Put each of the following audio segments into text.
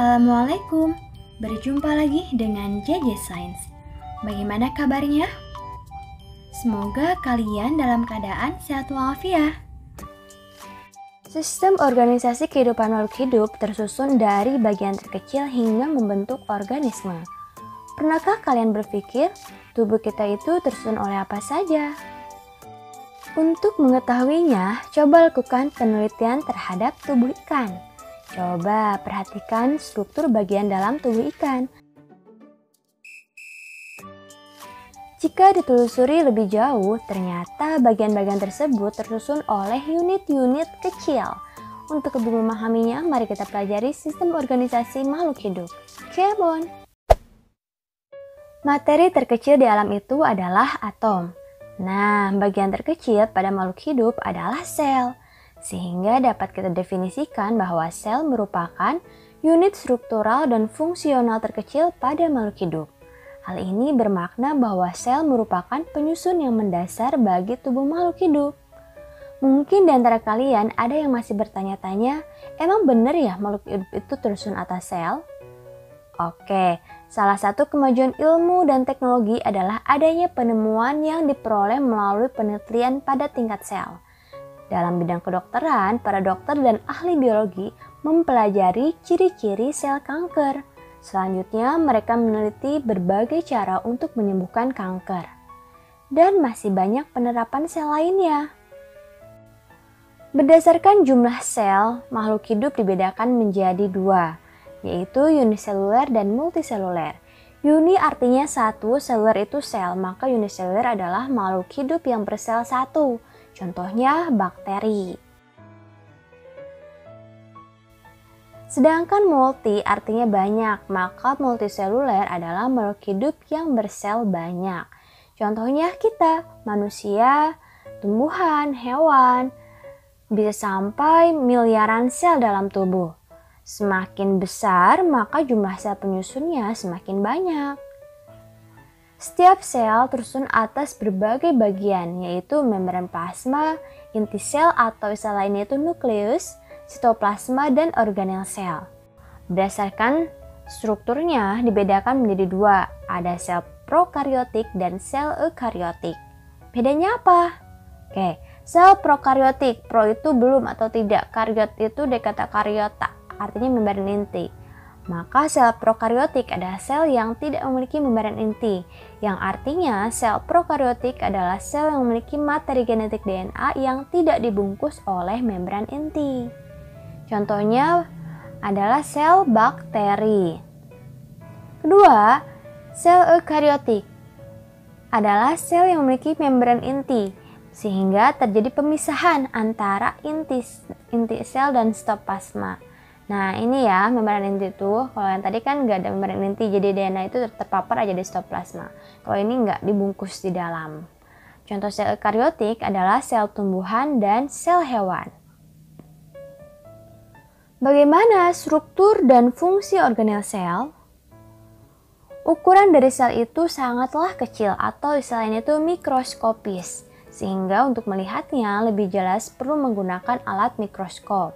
Assalamualaikum, berjumpa lagi dengan JJ Science. Bagaimana kabarnya? Semoga kalian dalam keadaan sehat walafiat. Sistem organisasi kehidupan makhluk hidup tersusun dari bagian terkecil hingga membentuk organisme. Pernahkah kalian berpikir tubuh kita itu tersusun oleh apa saja? Untuk mengetahuinya, coba lakukan penelitian terhadap tubuh ikan. Coba perhatikan struktur bagian dalam tubuh ikan. Jika ditelusuri lebih jauh, ternyata bagian-bagian tersebut tersusun oleh unit-unit kecil. Untuk lebih memahaminya, mari kita pelajari sistem organisasi makhluk hidup. Come on! Materi terkecil di alam itu adalah atom. Nah, bagian terkecil pada makhluk hidup adalah sel. Sehingga dapat kita definisikan bahwa sel merupakan unit struktural dan fungsional terkecil pada makhluk hidup. Hal ini bermakna bahwa sel merupakan penyusun yang mendasar bagi tubuh makhluk hidup. Mungkin di antara kalian ada yang masih bertanya-tanya, emang benar ya makhluk hidup itu tersusun atas sel? Oke, salah satu kemajuan ilmu dan teknologi adalah adanya penemuan yang diperoleh melalui penelitian pada tingkat sel. Dalam bidang kedokteran, para dokter dan ahli biologi mempelajari ciri-ciri sel kanker. Selanjutnya, mereka meneliti berbagai cara untuk menyembuhkan kanker. Dan masih banyak penerapan sel lainnya. Berdasarkan jumlah sel, makhluk hidup dibedakan menjadi dua, yaitu uniseluler dan multiseluler. Uni artinya satu, seluler itu sel, maka uniseluler adalah makhluk hidup yang bersel satu. Contohnya bakteri. Sedangkan multi artinya banyak, maka multiseluler adalah makhluk hidup yang bersel banyak. Contohnya kita, manusia, tumbuhan, hewan, bisa sampai miliaran sel dalam tubuh. Semakin besar, maka jumlah sel penyusunnya semakin banyak. Setiap sel tersusun atas berbagai bagian, yaitu membran plasma, inti sel atau istilah lainnya itu nukleus, sitoplasma, dan organel sel. Berdasarkan strukturnya dibedakan menjadi dua, ada sel prokaryotik dan sel eukaryotik. Bedanya apa? Oke, sel prokaryotik, pro itu belum atau tidak, karyot itu dari kata karyota, artinya membran inti. Maka sel prokaryotik adalah sel yang tidak memiliki membran inti, yang artinya sel prokaryotik adalah sel yang memiliki materi genetik DNA yang tidak dibungkus oleh membran inti. Contohnya adalah sel bakteri. Kedua, sel eukaryotik adalah sel yang memiliki membran inti, sehingga terjadi pemisahan antara inti sel dan sitoplasma. Nah ini ya membran inti itu, kalau yang tadi kan nggak ada membran inti, jadi DNA itu terpapar aja di sitoplasma. Kalau ini nggak dibungkus di dalam. Contoh sel eukaryotik adalah sel tumbuhan dan sel hewan. Bagaimana struktur dan fungsi organel sel? Ukuran dari sel itu sangatlah kecil atau istilahnya itu mikroskopis, sehingga untuk melihatnya lebih jelas perlu menggunakan alat mikroskop.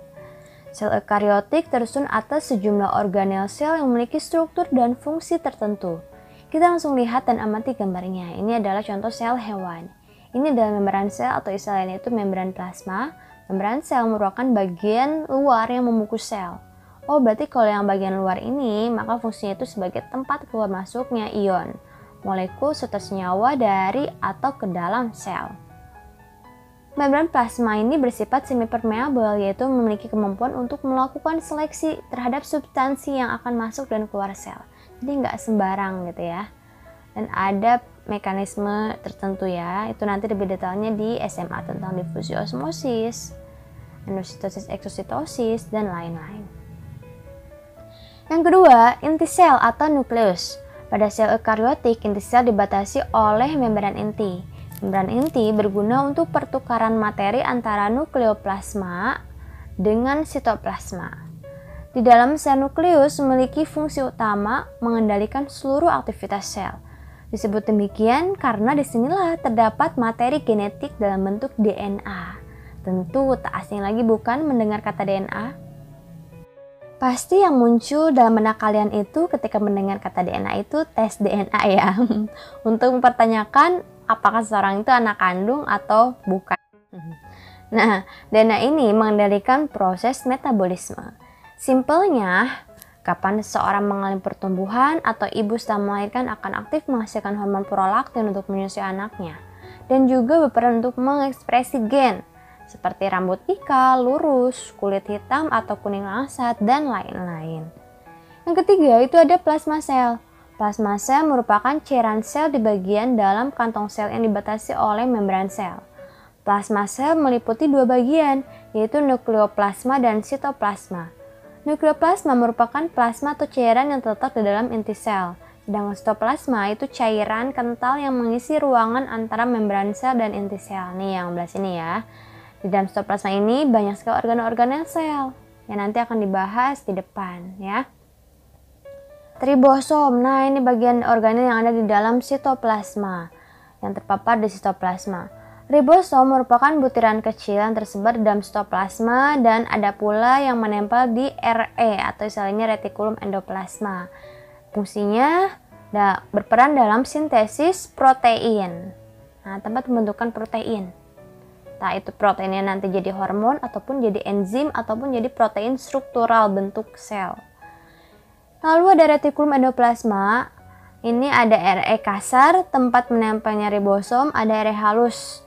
Sel eukaryotik tersusun atas sejumlah organel sel yang memiliki struktur dan fungsi tertentu. Kita langsung lihat dan amati gambarnya. Ini adalah contoh sel hewan. Ini adalah membran sel atau istilahnya itu membran plasma. Membran sel merupakan bagian luar yang membungkus sel. Oh, berarti kalau yang bagian luar ini, maka fungsinya itu sebagai tempat keluar masuknya ion, molekul serta senyawa dari atau ke dalam sel. Membran plasma ini bersifat semi-permeable, yaitu memiliki kemampuan untuk melakukan seleksi terhadap substansi yang akan masuk dan keluar sel. Jadi nggak sembarang gitu ya. Dan ada mekanisme tertentu ya, itu nanti lebih detailnya di SMA tentang difusi osmosis, endositosis, eksositosis, dan lain-lain. Yang kedua, inti sel atau nukleus. Pada sel eukaryotik, inti sel dibatasi oleh membran inti. Membran inti berguna untuk pertukaran materi antara nukleoplasma dengan sitoplasma. Di dalam sel nukleus memiliki fungsi utama mengendalikan seluruh aktivitas sel. Disebut demikian karena disinilah terdapat materi genetik dalam bentuk DNA. Tentu tak asing lagi bukan mendengar kata DNA? Pasti yang muncul dalam benak kalian itu ketika mendengar kata DNA itu tes DNA ya. Untuk mempertanyakan apakah seseorang itu anak kandung atau bukan. Nah, DNA ini mengendalikan proses metabolisme. Simpelnya, kapan seseorang mengalami pertumbuhan atau ibu setelah melahirkan akan aktif menghasilkan hormon prolaktin untuk menyusui anaknya. Dan juga berperan untuk mengekspresi gen seperti rambut ikal, lurus, kulit hitam atau kuning langsat, dan lain-lain. Yang ketiga itu ada plasma sel. Plasma sel merupakan cairan sel di bagian dalam kantong sel yang dibatasi oleh membran sel. Plasma sel meliputi dua bagian, yaitu nukleoplasma dan sitoplasma. Nukleoplasma merupakan plasma atau cairan yang terletak di dalam inti sel. Sedangkan sitoplasma itu cairan kental yang mengisi ruangan antara membran sel dan inti sel. Nih yang belah sini ya. Di dalam sitoplasma ini banyak sekali organ-organel sel yang nanti akan dibahas di depan ya. Ribosom, nah ini bagian organel yang ada di dalam sitoplasma yang terpapar di sitoplasma. Ribosom merupakan butiran kecil yang tersebar di dalam sitoplasma dan ada pula yang menempel di RE atau istilahnya retikulum endoplasma. Fungsinya berperan dalam sintesis protein. Nah, tempat pembentukan protein. Nah, itu proteinnya nanti jadi hormon ataupun jadi enzim ataupun jadi protein struktural bentuk sel. Lalu ada retikulum endoplasma. Ini ada RE kasar, tempat menempelnya ribosom, ada RE halus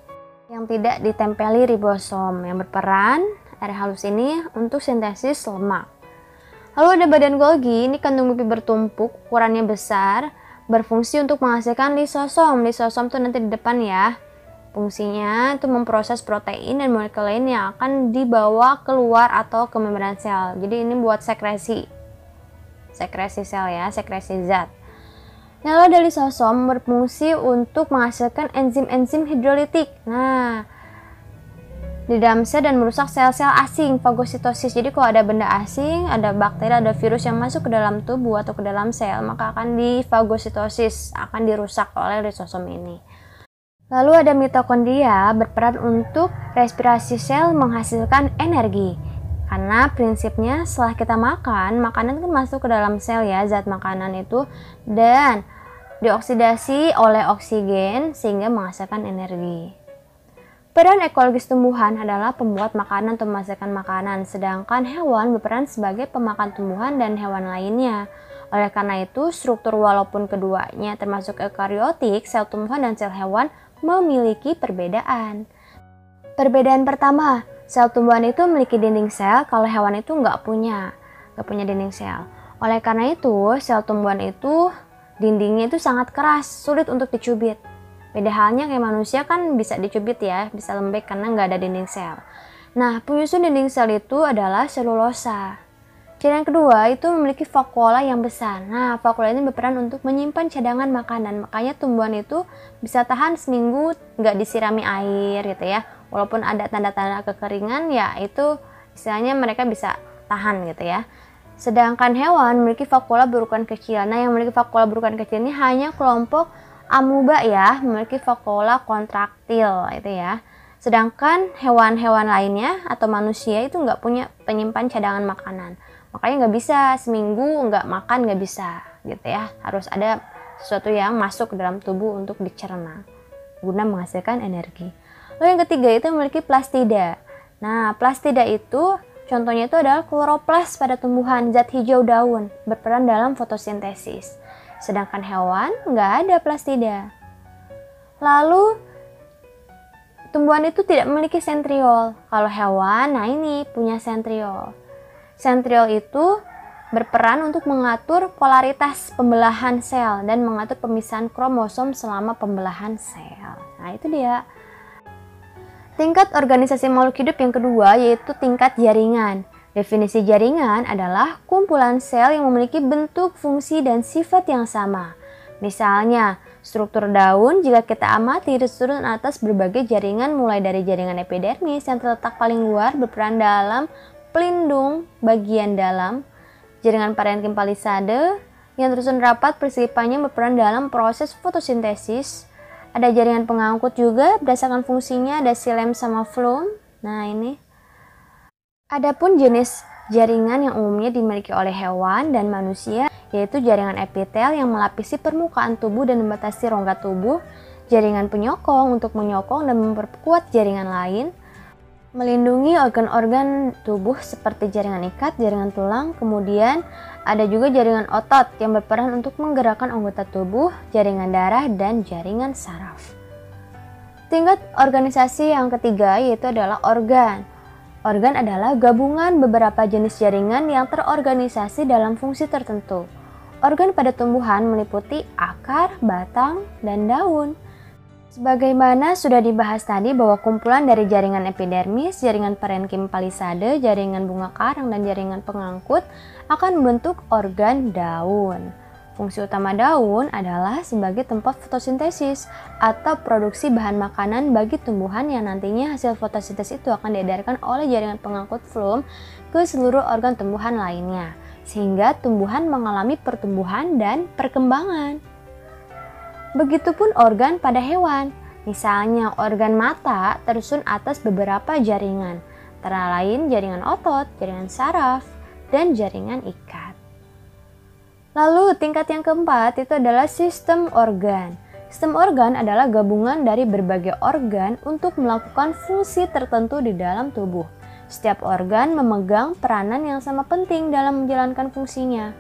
yang tidak ditempeli ribosom yang berperan RE halus ini untuk sintesis lemak. Lalu ada badan Golgi, ini kandung pipi bertumpuk, ukurannya besar, berfungsi untuk menghasilkan lisosom. Lisosom itu nanti di depan ya. Fungsinya itu memproses protein dan molekul lain yang akan dibawa keluar atau ke membran sel. Jadi ini buat sekresi sel ya, sekresi zat. Lalu ada lisosom berfungsi untuk menghasilkan enzim-enzim hidrolitik. Nah, di dalam sel dan merusak sel-sel asing, fagositosis. Jadi kalau ada benda asing, ada bakteri, ada virus yang masuk ke dalam tubuh atau ke dalam sel, maka akan difagositosis, akan dirusak oleh lisosom ini. Lalu ada mitokondria berperan untuk respirasi sel menghasilkan energi. Karena prinsipnya setelah kita makan, makanan kan masuk ke dalam sel ya, zat makanan itu, dan dioksidasi oleh oksigen sehingga menghasilkan energi. Peran ekologis tumbuhan adalah pembuat makanan atau menghasilkan makanan, sedangkan hewan berperan sebagai pemakan tumbuhan dan hewan lainnya. Oleh karena itu, struktur walaupun keduanya termasuk eukariotik, sel tumbuhan dan sel hewan memiliki perbedaan. Perbedaan pertama, sel tumbuhan itu memiliki dinding sel, kalau hewan itu nggak punya dinding sel. Oleh karena itu, sel tumbuhan itu dindingnya itu sangat keras, sulit untuk dicubit. Beda halnya kayak manusia kan bisa dicubit ya, bisa lembek karena nggak ada dinding sel. Nah, penyusun dinding sel itu adalah selulosa. Ciri yang kedua itu memiliki vakuola yang besar. Nah, vakuola ini berperan untuk menyimpan cadangan makanan. Makanya tumbuhan itu bisa tahan seminggu nggak disirami air gitu ya. Walaupun ada tanda-tanda kekeringan, ya itu istilahnya mereka bisa tahan gitu ya. Sedangkan hewan memiliki vakuola berukuran kecil. Nah, yang memiliki vakuola berukuran kecil ini hanya kelompok amuba ya, memiliki vakuola kontraktil itu ya. Sedangkan hewan-hewan lainnya atau manusia itu nggak punya penyimpan cadangan makanan. Makanya nggak bisa seminggu nggak makan, nggak bisa gitu ya. Harus ada sesuatu yang masuk ke dalam tubuh untuk dicerna guna menghasilkan energi. Lalu yang ketiga itu memiliki plastida. Nah, plastida itu contohnya itu adalah kloroplas pada tumbuhan, zat hijau daun, berperan dalam fotosintesis. Sedangkan hewan nggak ada plastida. Lalu tumbuhan itu tidak memiliki sentriol. Kalau hewan, nah ini punya sentriol. Sentriol itu berperan untuk mengatur polaritas pembelahan sel dan mengatur pemisahan kromosom selama pembelahan sel. Nah, itu dia. Tingkat organisasi makhluk hidup yang kedua yaitu tingkat jaringan. Definisi jaringan adalah kumpulan sel yang memiliki bentuk, fungsi, dan sifat yang sama. Misalnya, struktur daun jika kita amati disusun atas berbagai jaringan mulai dari jaringan epidermis yang terletak paling luar berperan dalam pelindung bagian dalam, jaringan parenkim palisade yang tersusun rapat persipannya berperan dalam proses fotosintesis. Ada jaringan pengangkut juga berdasarkan fungsinya, ada xilem sama floem. Nah ini. Adapun jenis Jaringan yang umumnya dimiliki oleh hewan dan manusia yaitu jaringan epitel yang melapisi permukaan tubuh dan membatasi rongga tubuh, jaringan penyokong untuk menyokong dan memperkuat jaringan lain, melindungi organ-organ tubuh seperti jaringan ikat, jaringan tulang, kemudian ada juga jaringan otot yang berperan untuk menggerakkan anggota tubuh, jaringan darah, dan jaringan saraf. Tingkat organisasi yang ketiga yaitu adalah organ. Organ adalah gabungan beberapa jenis jaringan yang terorganisasi dalam fungsi tertentu. Organ pada tumbuhan meliputi akar, batang, dan daun. Sebagaimana sudah dibahas tadi bahwa kumpulan dari jaringan epidermis, jaringan parenkim palisade, jaringan bunga karang, dan jaringan pengangkut akan membentuk organ daun. Fungsi utama daun adalah sebagai tempat fotosintesis atau produksi bahan makanan bagi tumbuhan yang nantinya hasil fotosintesis itu akan diedarkan oleh jaringan pengangkut floem ke seluruh organ tumbuhan lainnya, sehingga tumbuhan mengalami pertumbuhan dan perkembangan. Begitupun organ pada hewan, misalnya organ mata tersusun atas beberapa jaringan, antara lain jaringan otot, jaringan saraf, dan jaringan ikat. Lalu tingkat yang keempat itu adalah sistem organ. Sistem organ adalah gabungan dari berbagai organ untuk melakukan fungsi tertentu di dalam tubuh. Setiap organ memegang peranan yang sama penting dalam menjalankan fungsinya.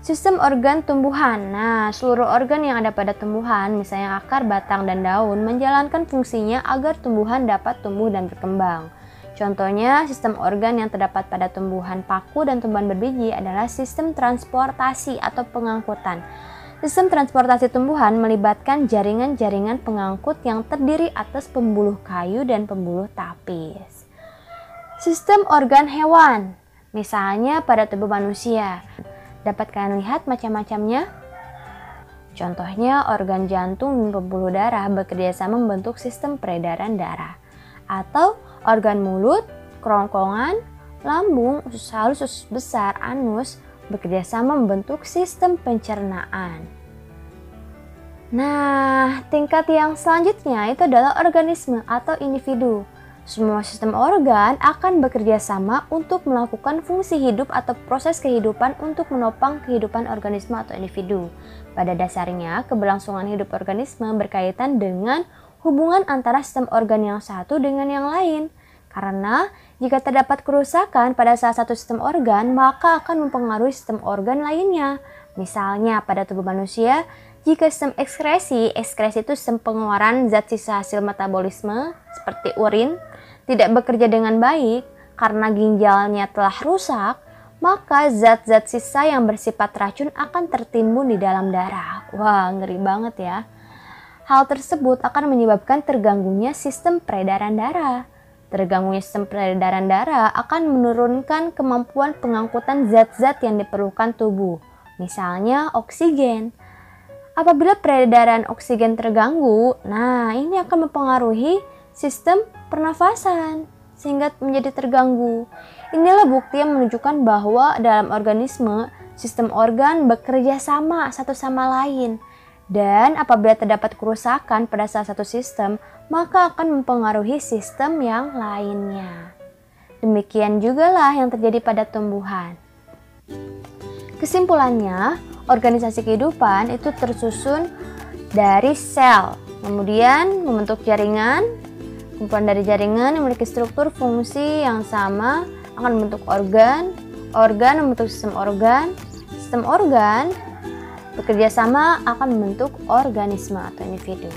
Sistem organ tumbuhan. Nah, seluruh organ yang ada pada tumbuhan, misalnya akar, batang, dan daun, menjalankan fungsinya agar tumbuhan dapat tumbuh dan berkembang. Contohnya, sistem organ yang terdapat pada tumbuhan paku dan tumbuhan berbiji adalah sistem transportasi atau pengangkutan. Sistem transportasi tumbuhan melibatkan jaringan-jaringan pengangkut yang terdiri atas pembuluh kayu dan pembuluh tapis. Sistem organ hewan, misalnya pada tubuh manusia. Dapat kalian lihat macam-macamnya? Contohnya, organ jantung dan pembuluh darah bekerjasama membentuk sistem peredaran darah. Atau organ mulut, kerongkongan, lambung, usus halus, usus besar, anus bekerjasama membentuk sistem pencernaan. Nah, tingkat yang selanjutnya itu adalah organisme atau individu. Semua sistem organ akan bekerja sama untuk melakukan fungsi hidup atau proses kehidupan untuk menopang kehidupan organisme atau individu. Pada dasarnya, keberlangsungan hidup organisme berkaitan dengan hubungan antara sistem organ yang satu dengan yang lain. Karena jika terdapat kerusakan pada salah satu sistem organ, maka akan mempengaruhi sistem organ lainnya. Misalnya pada tubuh manusia, jika sistem ekskresi itu sistem pengeluaran zat sisa hasil metabolisme seperti urin, tidak bekerja dengan baik karena ginjalnya telah rusak, maka zat-zat sisa yang bersifat racun akan tertimbun di dalam darah. Wah, ngeri banget ya. Hal tersebut akan menyebabkan terganggunya sistem peredaran darah. Terganggunya sistem peredaran darah akan menurunkan kemampuan pengangkutan zat-zat yang diperlukan tubuh, misalnya oksigen. Apabila peredaran oksigen terganggu, nah ini akan mempengaruhi sistem pernafasan sehingga menjadi terganggu. Inilah bukti yang menunjukkan bahwa dalam organisme, sistem organ bekerja sama satu sama lain. Dan apabila terdapat kerusakan pada salah satu sistem, maka akan mempengaruhi sistem yang lainnya. Demikian juga lah yang terjadi pada tumbuhan. Kesimpulannya, organisasi kehidupan itu tersusun dari sel, kemudian membentuk jaringan. Kumpulan dari jaringan yang memiliki struktur fungsi yang sama akan membentuk organ, organ membentuk sistem organ bekerja sama akan membentuk organisme atau individu.